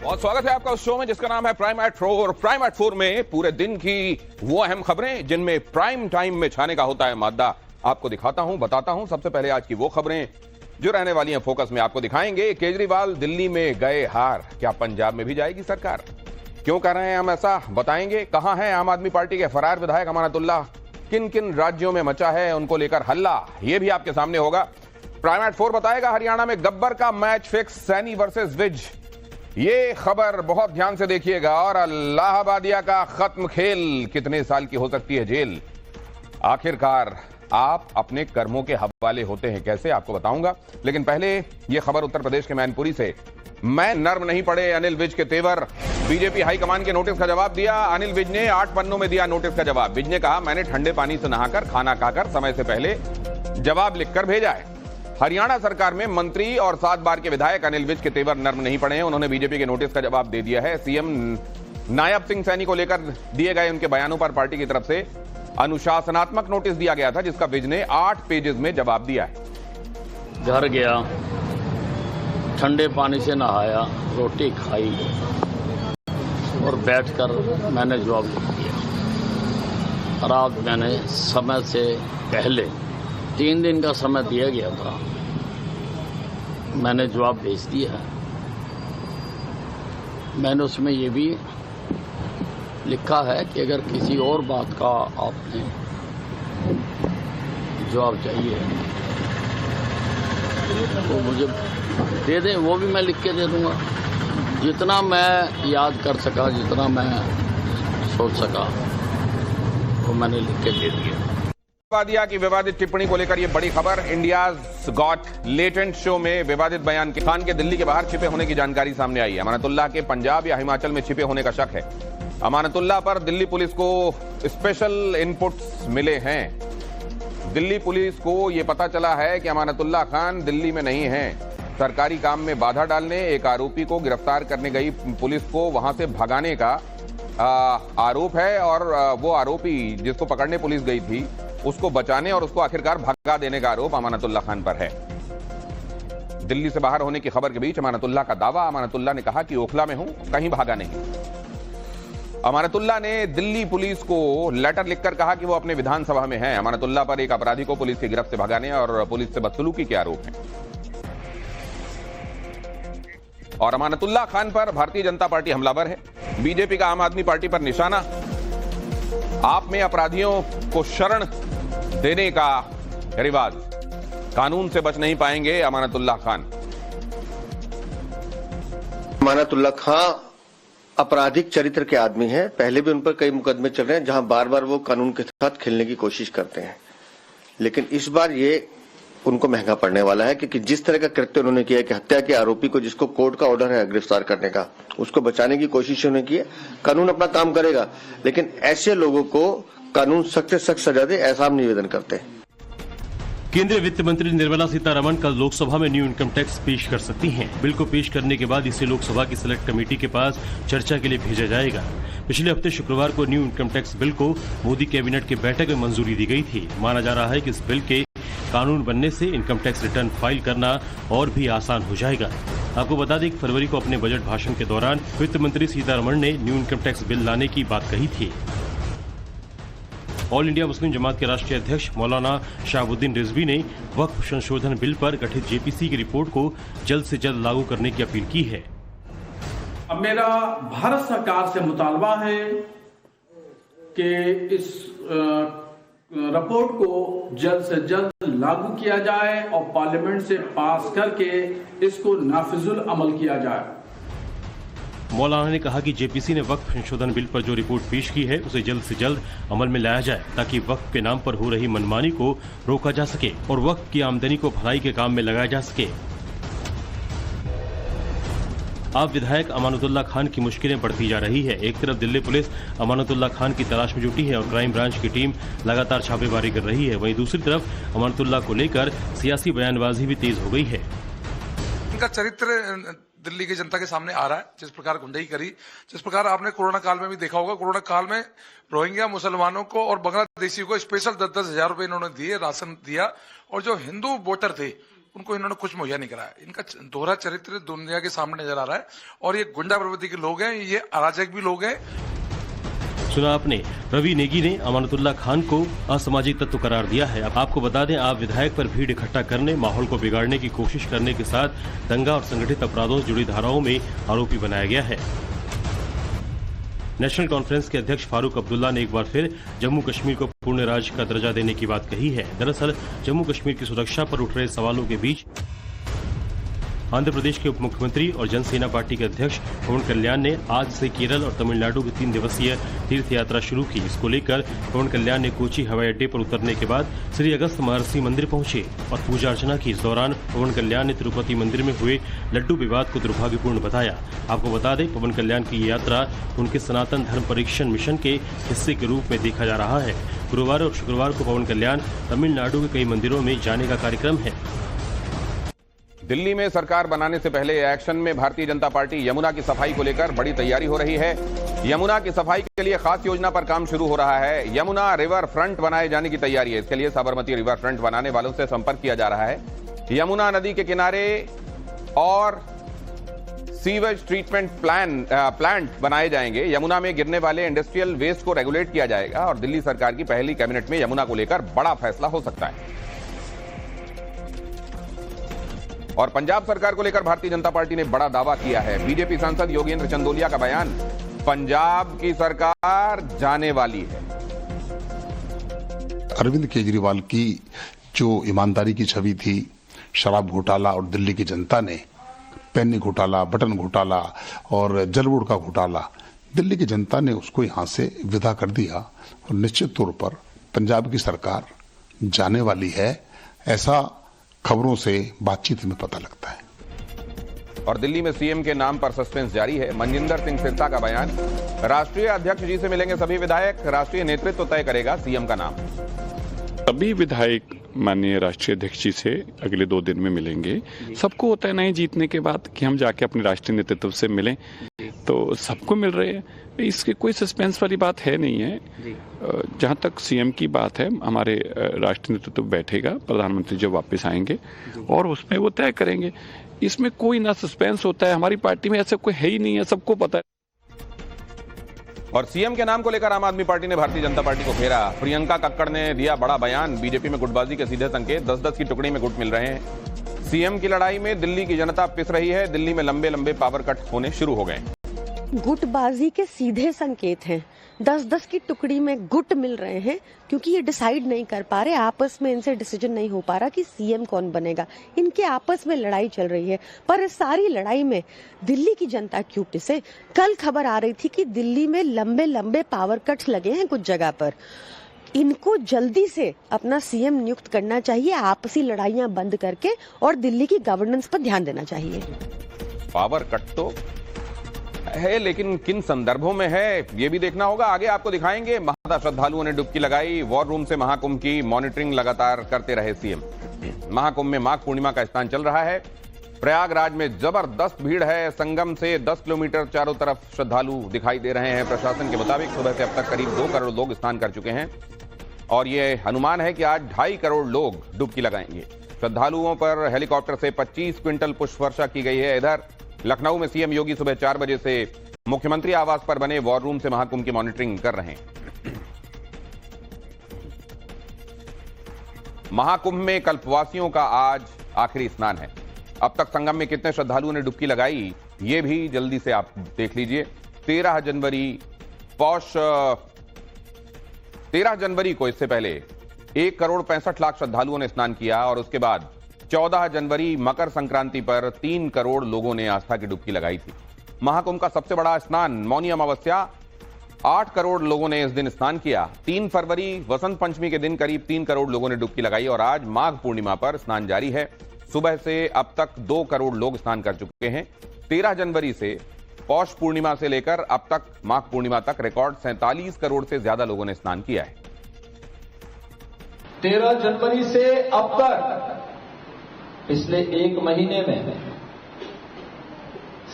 बहुत स्वागत है आपका उस शो में जिसका नाम है प्राइम एट 4। प्राइम एट 4 में पूरे दिन की वो अहम खबरें जिनमें प्राइम टाइम में छाने का होता है मादा आपको दिखाता हूं, बताता हूं। सबसे पहले आज की वो खबरें जो रहने वाली हैं फोकस में आपको दिखाएंगे। केजरीवाल दिल्ली में गए हार, क्या पंजाब में भी जाएगी सरकार? क्यों कर रहे हैं हम ऐसा, बताएंगे। कहां है आम आदमी पार्टी के फरार विधायक अमानतुल्लाह, किन किन राज्यों में मचा है उनको लेकर हल्ला, यह भी आपके सामने होगा। प्राइम एट 4 बताएगा हरियाणा में गब्बर का match fix, Saini versus Vij. ये खबर बहुत ध्यान से देखिएगा। और इलाहाबादिया का खत्म खेल, कितने साल की हो सकती है जेल। आखिरकार आप अपने कर्मों के हवाले होते हैं कैसे, आपको बताऊंगा। लेकिन पहले यह खबर उत्तर प्रदेश के मैनपुरी से। मैं नर्म नहीं पड़े अनिल विज के तेवर, बीजेपी हाईकमान के नोटिस का जवाब दिया। अनिल विज ने 8 पन्नों में दिया नोटिस का जवाब। विज ने कहा, मैंने ठंडे पानी से नहाकर खाना खाकर समय से पहले जवाब लिखकर भेजा है। हरियाणा सरकार में मंत्री और 7 बार के विधायक अनिल विज के तेवर नर्म नहीं पड़े हैं। उन्होंने बीजेपी के नोटिस का जवाब दे दिया है। सीएम नायब सिंह सैनी को लेकर दिए गए उनके बयानों पर पार्टी की तरफ से अनुशासनात्मक नोटिस दिया गया था, जिसका विज ने 8 पेजेस में जवाब दिया है। घर गया, ठंडे पानी से नहाया, रोटी खाई और बैठकर मैंने जवाब लिख दिया। रात मैंने समय से पहले 3 दिन का समय दिया गया था, मैंने जवाब भेज दिया है। मैंने उसमें ये भी लिखा है कि अगर किसी और बात का आपने जवाब चाहिए तो मुझे दे दें, वो भी मैं लिख के दे दूंगा। जितना मैं याद कर सका, जितना मैं सोच सका, वो मैंने लिख के दे दिया। दिया कि विवादित टिप्पणी को लेकर यह बड़ी खबर। इंडियाज गॉट लेटेंट शो में विवादित बयान के खान के दिल्ली के बाहर छिपे होने की जानकारी सामने आई है। अमानतुल्लाह के पंजाब या हिमाचल में छिपे होने का शक है। अमानतुल्लाह पर दिल्ली पुलिस को स्पेशल इनपुट्स मिले हैं। दिल्ली पुलिस को यह पता चला है कि अमानतुल्लाह खान दिल्ली में नहीं है। सरकारी काम में बाधा डालने, एक आरोपी को गिरफ्तार करने गई पुलिस को वहां से भगाने का आरोप है। और वो आरोपी जिसको पकड़ने पुलिस गई थी उसको बचाने और उसको आखिरकार भगा देने का आरोप अमानतुल्लाह खान पर है। दिल्ली से बाहर होने की खबर के बीच अमानतुल्लाह का दावा, अमानतुल्लाह ने कहा कि ओखला में हूं, कहीं भागा नहीं। अमानतुल्लाह ने दिल्ली पुलिस को लेटर लिखकर कहा कि वो अपने विधानसभा में हैं। अमानतुल्लाह पर एक अपराधी को पुलिस की गिरफ्त से भगाने और पुलिस से बदसलूकी के आरोप हैं। और अमानतुल्लाह खान पर भारतीय जनता पार्टी हमलावर है। बीजेपी का आम आदमी पार्टी पर निशाना। आप में अपराधियों को शरण देने का रिवाज, कानून से बच नहीं पाएंगे अमानतुल्लाह खान। अमानतुल्लाह खान आपराधिक चरित्र के आदमी हैं। पहले भी उन पर कई मुकदमे चल रहे हैं जहां बार बार वो कानून के साथ खेलने की कोशिश करते हैं। लेकिन इस बार ये उनको महंगा पड़ने वाला है, क्योंकि जिस तरह का कृत्य उन्होंने किया है कि हत्या के आरोपी को, जिसको कोर्ट का ऑर्डर है गिरफ्तार करने का, उसको बचाने की कोशिश उन्होंने की है। कानून अपना काम करेगा, लेकिन ऐसे लोगों को कानून सख्त से सख्त सजा दे, ऐसा हम निवेदन करते हैं। केंद्रीय वित्त मंत्री निर्मला सीतारमण कल लोकसभा में न्यू इनकम टैक्स पेश कर सकती हैं। बिल को पेश करने के बाद इसे लोकसभा की सिलेक्ट कमेटी के पास चर्चा के लिए भेजा जाएगा। पिछले हफ्ते शुक्रवार को न्यू इनकम टैक्स बिल को मोदी कैबिनेट की बैठक में मंजूरी दी गई थी। माना जा रहा है कि इस बिल के कानून बनने से इनकम टैक्स रिटर्न फाइल करना और भी आसान हो जाएगा। आपको बता दें कि फरवरी को अपने बजट भाषण के दौरान वित्त मंत्री सीतारमण ने न्यू इनकम टैक्स बिल लाने की बात कही थी। ऑल इंडिया मुस्लिम जमात के राष्ट्रीय अध्यक्ष मौलाना शहाबुद्दीन रिजवी ने वक्फ संशोधन बिल पर गठित जेपीसी की रिपोर्ट को जल्द से जल्द लागू करने की अपील की है। अब मेरा भारत सरकार से मुतालबा है कि इस रिपोर्ट को जल्द से जल्द लागू किया जाए और पार्लियामेंट से पास करके इसको नाफिजुल अमल किया जाए। मौलाना ने कहा कि जेपीसी ने वक्फ संशोधन बिल पर जो रिपोर्ट पेश की है उसे जल्द से जल्द अमल में लाया जाए, ताकि वक्फ के नाम पर हो रही मनमानी को रोका जा सके और वक्फ की आमदनी को भलाई के काम में लगाया जा सके। आप विधायक अमानतुल्लाह खान की मुश्किलें बढ़ती जा रही है। एक तरफ दिल्ली पुलिस अमानतुल्लाह खान की तलाश में जुटी है और क्राइम ब्रांच की टीम लगातार छापेमारी कर रही है, वहीं दूसरी तरफ अमानतुल्लाह को लेकर सियासी बयानबाजी भी तेज हो गई है। इनका चरित्र दिल्ली की जनता के सामने आ रहा है। जिस प्रकार गुंडई करी, जिस प्रकार आपने कोरोना काल में भी देखा होगा, कोरोना काल में रोहिंग्या मुसलमानों को और बांग्लादेशियों को स्पेशल 10-10 हजार रुपए इन्होंने दिए, राशन दिया, और जो हिंदू वोटर थे उनको इन्होंने कुछ मुहैया नहीं कराया। इनका दोहरा चरित्र दुनिया के सामने नजर आ रहा है और ये गुंडा प्रवृत्ति के लोग हैं, ये अराजक भी लोग हैं। सुना आपने, रवि नेगी ने अमानतुल्लाह खान को असामाजिक तत्व करार दिया है। अब आपको बता दें, आप विधायक पर भीड़ इकट्ठा करने, माहौल को बिगाड़ने की कोशिश करने के साथ दंगा और संगठित अपराधों से जुड़ी धाराओं में आरोपी बनाया गया है। नेशनल कॉन्फ्रेंस के अध्यक्ष फारूक अब्दुल्ला ने एक बार फिर जम्मू कश्मीर को पूर्ण राज्य का दर्जा देने की बात कही है। दरअसल जम्मू कश्मीर की सुरक्षा पर उठ रहे सवालों के बीच आंध्र प्रदेश के उप मुख्यमंत्री और जनसेना पार्टी के अध्यक्ष पवन कल्याण ने आज से केरल और तमिलनाडु की 3 दिवसीय तीर्थ यात्रा शुरू की। इसको लेकर पवन कल्याण ने कोची हवाई अड्डे पर उतरने के बाद श्री अगस्त महर्षि मंदिर पहुंचे और पूजा अर्चना की। इस दौरान पवन कल्याण ने तिरुपति मंदिर में हुए लड्डू विवाद को दुर्भाग्यपूर्ण बताया। आपको बता दें, पवन कल्याण की ये यात्रा उनके सनातन धर्म परीक्षण मिशन के हिस्से के रूप में देखा जा रहा है। गुरुवार और शुक्रवार को पवन कल्याण तमिलनाडु के कई मंदिरों में जाने का कार्यक्रम है। दिल्ली में सरकार बनाने से पहले एक्शन में भारतीय जनता पार्टी यमुना की सफाई को लेकर बड़ी तैयारी हो रही है। यमुना की सफाई के लिए खास योजना पर काम शुरू हो रहा है। यमुना रिवर फ्रंट बनाए जाने की तैयारी है। इसके लिए साबरमती रिवर फ्रंट बनाने वालों से संपर्क किया जा रहा है। यमुना नदी के किनारे और सीवेज ट्रीटमेंट प्लांट बनाए जाएंगे। यमुना में गिरने वाले इंडस्ट्रियल वेस्ट को रेगुलेट किया जाएगा और दिल्ली सरकार की पहली कैबिनेट में यमुना को लेकर बड़ा फैसला हो सकता है। और पंजाब सरकार को लेकर भारतीय जनता पार्टी ने बड़ा दावा किया है। बीजेपी सांसद योगेंद्र चंदोलिया का बयान, पंजाब की सरकार जाने वाली है। अरविंद केजरीवाल की जो ईमानदारी की छवि थी, शराब घोटाला और दिल्ली की जनता ने पेन घोटाला, बटन घोटाला और जल बोर्ड का घोटाला, दिल्ली की जनता ने उसको यहां से विदा कर दिया और निश्चित तौर पर पंजाब की सरकार जाने वाली है, ऐसा खबरों से बातचीत में पता लगता है। और दिल्ली में सीएम के नाम पर सस्पेंस जारी है। मनजिंदर सिंह सिरसा का बयान, राष्ट्रीय अध्यक्ष जी से मिलेंगे सभी विधायक, राष्ट्रीय नेतृत्व तय करेगा सीएम का नाम। सभी विधायक माननीय राष्ट्रीय अध्यक्ष जी से अगले 2 दिन में मिलेंगे। सबको होता है नहीं जीतने के बाद कि हम जाके अपने राष्ट्रीय नेतृत्व से मिलें, तो सबको मिल रहे हैं। इसके कोई सस्पेंस वाली बात है नहीं है। जहां तक सीएम की बात है, हमारे राष्ट्रीय नेतृत्व बैठेगा, प्रधानमंत्री जब वापस आएंगे और उसमें वो तय करेंगे। इसमें कोई ना सस्पेंस होता है, हमारी पार्टी में ऐसा कोई है ही नहीं है, सबको पता है। और सीएम के नाम को लेकर आम आदमी पार्टी ने भारतीय जनता पार्टी को घेरा। प्रियंका कक्कड़ ने दिया बड़ा बयान, बीजेपी में गुटबाजी के सीधे संकेत, 10-10 की टुकड़ी में गुट मिल रहे हैं। सीएम की लड़ाई में दिल्ली की जनता पिस रही है। दिल्ली में लंबे लंबे पावर कट होने शुरू हो गए। गुटबाजी के सीधे संकेत हैं। 10-10 की टुकड़ी में गुट मिल रहे हैं क्योंकि ये डिसाइड नहीं कर पा रहे, आपस में इनसे डिसीजन नहीं हो पा रहा कि सीएम कौन बनेगा। इनके आपस में लड़ाई चल रही है, पर इस सारी लड़ाई में दिल्ली की जनता क्यों पिसे? कल खबर आ रही थी कि दिल्ली में लंबे लंबे पावर कट्स लगे हैं कुछ जगह पर। इनको जल्दी से अपना सीएम नियुक्त करना चाहिए, आपसी लड़ाइयां बंद करके, और दिल्ली की गवर्नेंस पर ध्यान देना चाहिए। पावर कट तो है, लेकिन किन संदर्भों में है ये भी देखना होगा। आगे आपको दिखाएंगे। महादा श्रद्धालुओं ने डुबकी लगाई। वॉर रूम से महाकुंभ की मॉनिटरिंग लगातार करते रहे सीएम। महाकुंभ में माघ पूर्णिमा का स्नान चल रहा है। प्रयागराज में जबरदस्त भीड़ है। संगम से 10 किलोमीटर चारों तरफ श्रद्धालु दिखाई दे रहे हैं। प्रशासन के मुताबिक सुबह से अब तक करीब 2 करोड़ लोग स्नान कर चुके हैं और ये अनुमान है कि आज 2.5 करोड़ लोग डुबकी लगाएंगे। श्रद्धालुओं पर हेलीकॉप्टर से 25 क्विंटल पुष्प वर्षा की गई है। इधर लखनऊ में सीएम योगी सुबह 4 बजे से मुख्यमंत्री आवास पर बने वॉर रूम से महाकुंभ की मॉनिटरिंग कर रहे हैं। महाकुंभ में कल्पवासियों का आज आखिरी स्नान है। अब तक संगम में कितने श्रद्धालुओं ने डुबकी लगाई ये भी जल्दी से आप देख लीजिए। 13 जनवरी को इससे पहले 1 करोड़ 65 लाख श्रद्धालुओं ने स्नान किया और उसके बाद 14 जनवरी मकर संक्रांति पर 3 करोड़ लोगों ने आस्था की डुबकी लगाई थी। महाकुंभ का सबसे बड़ा स्नान मौनी अमावस्या, 8 करोड़ लोगों ने इस दिन स्नान किया। 3 फरवरी वसंत पंचमी के दिन करीब 3 करोड़ लोगों ने डुबकी लगाई और आज माघ पूर्णिमा पर स्नान जारी है। सुबह से अब तक 2 करोड़ लोग स्नान कर चुके हैं। 13 जनवरी से पौष पूर्णिमा से लेकर अब तक माघ पूर्णिमा तक रिकॉर्ड 47 करोड़ से ज्यादा लोगों ने स्नान किया है। 13 जनवरी से अब तक पिछले 1 महीने में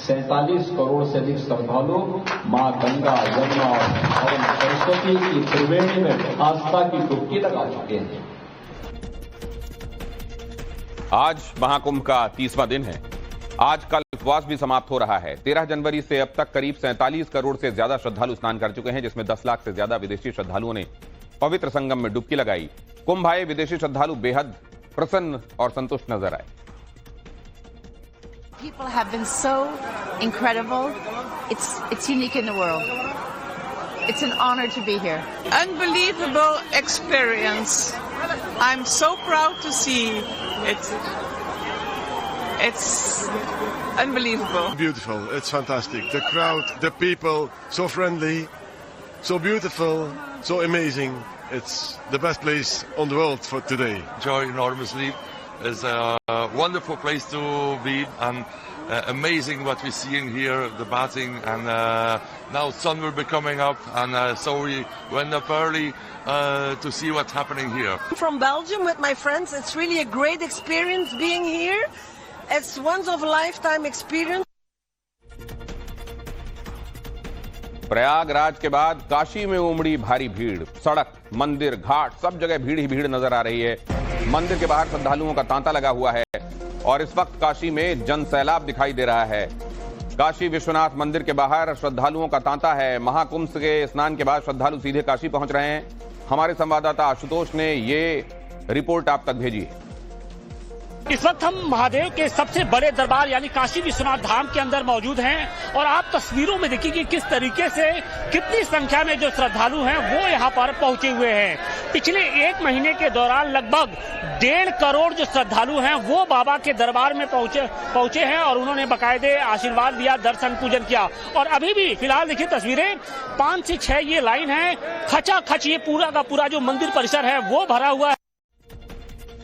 47 करोड़ से अधिक श्रद्धालु मां गंगा, यमुना और सरस्वती की त्रिवेणी में आस्था की डुबकी लगा चुके हैं। आज महाकुंभ का 30वां दिन है। आज कल उपवास भी समाप्त हो रहा है। 13 जनवरी से अब तक करीब 47 करोड़ से ज्यादा श्रद्धालु स्नान कर चुके हैं, जिसमें 10 लाख से ज्यादा विदेशी श्रद्धालुओं ने पवित्र संगम में डुबकी लगाई। कुंभ आए विदेशी श्रद्धालु बेहद प्रसन्न और संतुष्ट नजर आए। People have been so incredible. It's unique in the world. It's an honor to be here. Unbelievable experience. I'm so proud to see it. It's unbelievable. Beautiful. It's fantastic. The crowd, the people, so friendly, so beautiful, so amazing. It's the best place on the world for today. Enjoy enormously. It's a wonderful place to be, and amazing what we're seeing here, the bathing, and now sun will be coming up, and so we went up early to see what's happening here. From Belgium with my friends, it's really a great experience being here. It's once of a lifetime experience. Prayagraj के बाद काशी में उमड़ी भारी भीड़। सड़क, मंदिर, घाट सब जगह भीड़ ही भीड़ नजर आ रही है। मंदिर के बाहर श्रद्धालुओं का तांता लगा हुआ है और इस वक्त काशी में जन सैलाब दिखाई दे रहा है। काशी विश्वनाथ मंदिर के बाहर श्रद्धालुओं का तांता है। महाकुंभ के स्नान के बाद श्रद्धालु सीधे काशी पहुंच रहे हैं। हमारे संवाददाता आशुतोष ने ये रिपोर्ट आप तक भेजी है। इस वक्त हम महादेव के सबसे बड़े दरबार यानी काशी विश्वनाथ धाम के अंदर मौजूद हैं और आप तस्वीरों में देखिए कि किस तरीके से कितनी संख्या में जो श्रद्धालु हैं वो यहाँ पर पहुंचे हुए हैं। पिछले 1 महीने के दौरान लगभग 1.5 करोड़ जो श्रद्धालु हैं वो बाबा के दरबार में पहुंचे हैं और उन्होंने बाकायदे आशीर्वाद लिया, दर्शन पूजन किया। और अभी भी फिलहाल देखिए तस्वीरें 5 से 6 ये लाइन है, खचाखच ये पूरा का पूरा जो मंदिर परिसर है वो भरा हुआ है।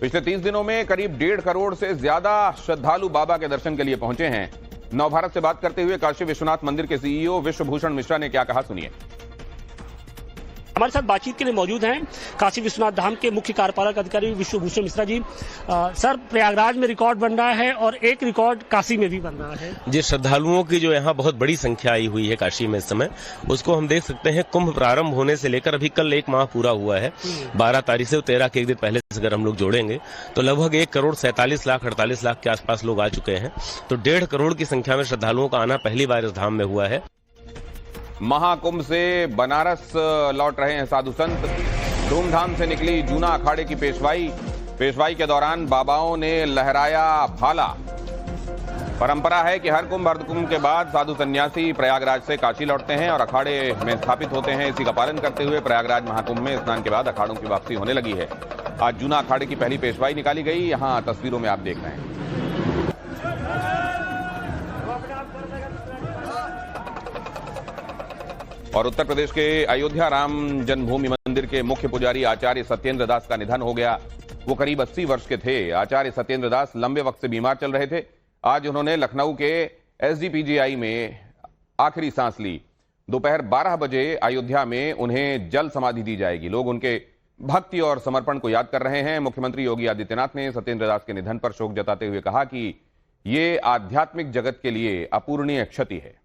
पिछले 30 दिनों में करीब 1.5 करोड़ से ज्यादा श्रद्धालु बाबा के दर्शन के लिए पहुंचे हैं। नवभारत से बात करते हुए काशी विश्वनाथ मंदिर के सीईओ विश्वभूषण मिश्रा ने क्या कहा, सुनिए। हमारे साथ बातचीत के लिए मौजूद हैं काशी विश्वनाथ धाम के मुख्य कार्यपालक अधिकारी विश्वभूषण मिश्रा जी। सर, प्रयागराज में रिकॉर्ड बन रहा है और एक रिकॉर्ड काशी में भी बन रहा है। जी, श्रद्धालुओं की जो यहाँ बहुत बड़ी संख्या आई हुई है काशी में इस समय, उसको हम देख सकते हैं। कुंभ प्रारंभ होने से लेकर अभी कल 1 माह पूरा हुआ है। 12 तारीख से 13 के एक दिन पहले से अगर हम लोग जोड़ेंगे तो लगभग 1 करोड़ 47 लाख 48 लाख के आसपास लोग आ चुके हैं। तो 1.5 करोड़ की संख्या में श्रद्धालुओं का आना पहली बार इस धाम में हुआ है। महाकुंभ से बनारस लौट रहे हैं साधु संत। धूमधाम से निकली जूना अखाड़े की पेशवाई के दौरान बाबाओं ने लहराया भाला। परंपरा है कि हर कुंभ के बाद साधु सन्यासी प्रयागराज से काशी लौटते हैं और अखाड़े में स्थापित होते हैं। इसी का पालन करते हुए प्रयागराज महाकुंभ में स्नान के बाद अखाड़ों की वापसी होने लगी है। आज जूना अखाड़े की पहली पेशवाई निकाली गई। यहाँ तस्वीरों में आप देख रहे हैं। और उत्तर प्रदेश के अयोध्या राम जन्मभूमि मंदिर के मुख्य पुजारी आचार्य सत्येंद्र दास का निधन हो गया। वो करीब 80 वर्ष के थे। आचार्य सत्येंद्र दास लंबे वक्त से बीमार चल रहे थे। आज उन्होंने लखनऊ के एसजीपीजीआई में आखिरी सांस ली। दोपहर 12 बजे अयोध्या में उन्हें जल समाधि दी जाएगी। लोग उनके भक्ति और समर्पण को याद कर रहे हैं। मुख्यमंत्री योगी आदित्यनाथ ने सत्येंद्र दास के निधन पर शोक जताते हुए कहा कि ये आध्यात्मिक जगत के लिए अपूरणीय क्षति है।